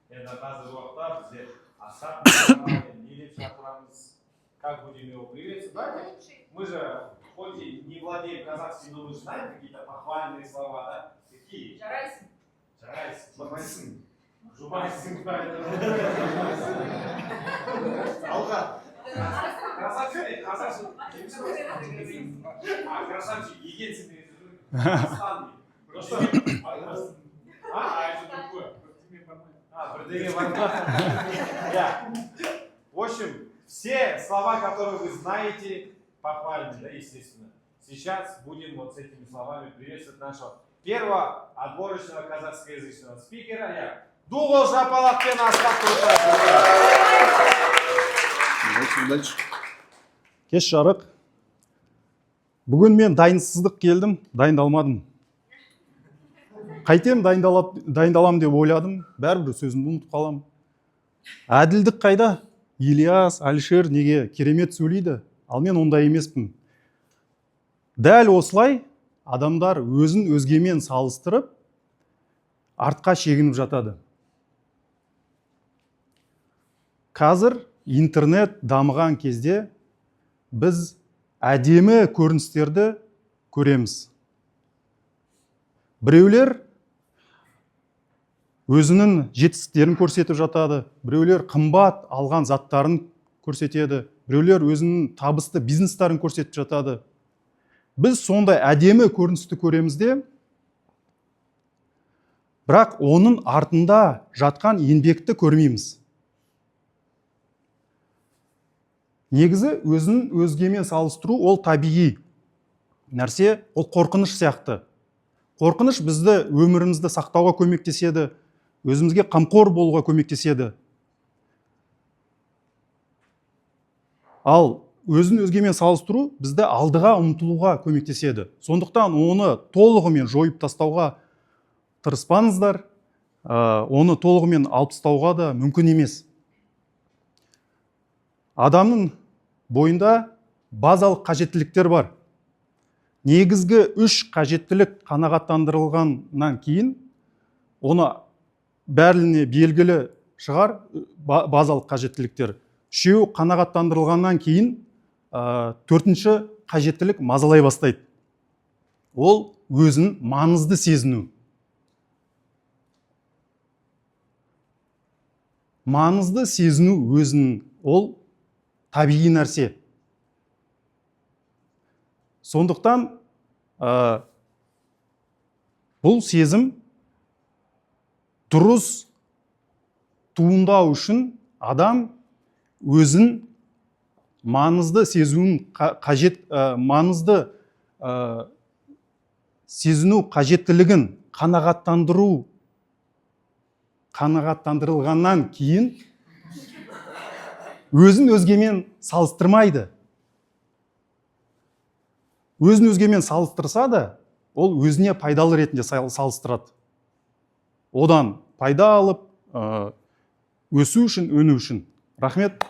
Енді қазіргі уақытта бізде Асхат не деп шақырамыз, как будем его приветствовать. Мы же, хоть и не владеем казахским, но мы знаем какие-то похвальные слова, да? Какие? Жарайсың. Жарайсың. Жумайсың. Жумайсың. Алға. Красавчик, красавчик. Красавчик, единственный. Просто. А это другое. В общем, все слова, которые вы знаете, похвальны, да, естественно. Сейчас будем вот с этими словами приветствовать нашего первого отборочного казахскоязычного спикера. Я Дугал Жапаловпен Асхат Дальше. Кеш жарық. Бүгін мен дайынсыздық келдім, дайындалмадым. Қайтем дайындалам деп ойладым, бәрібір сөзімді ұмытып қалам. Әділдік қайда? Ильяс, Алишер неге керемет сөйлейді, ал мен ондай емеспін. Дәл осылай адамдар өзін өзгемен салыстырып, артқа шегініп жатады. Қазір интернет дамыған кезде біз әдемі көріністерді көреміз. Біреулер өзінің жетістіктерін көрсетіп жатады, біреулер қымбат алған заттарын көрсетеді, біреулер өзінің табысты бизнестарын көрсетіп жатады. Біз сондай әдемі көріністі көреміз де, бірақ оның артында жатқан еңбекті көрмейміз. Негізі өзін өзгемен салыстыру ол табиғи нәрсе, ол қорқыныш сияқты. Қорқыныш бізді өмірімізді сақтауға көмектеседі, өзімізге қамқор болуға көмектеседі. Ал өзін өзгемен салыстыру бізді алдыға ұмтылуға көмектеседі. Сондықтан оны толығымен жойып тастауға тырыспаңыздар, оны толығымен алып тастауға да мүмкін емес. Адамның бойында базалық қажеттіліктер бар. Негізгі 3 қажеттілік қанағаттандырылғаннан кейін, оны бәріне белгілі шығар базалық қажеттіліктер. 3 қанағаттандырылғаннан кейін, 4-ші қажеттілік мазалай бастайды. Ол өзін маңызды сезіну. Маңызды сезіну өзін, ол табиғи нәрсе. Сондықтан бұл сезім дұрыс туындау үшін адам өзін маңызды сезіну қажеттілігін қанағаттандырылғаннан кейін өзін өзгемен салыстырмайды. Өзін өзгемен салыстырса да, ол өзіне пайдалы ретінде салыстырады. Одан пайда алып, өсу үшін, өну үшін. Рахмет.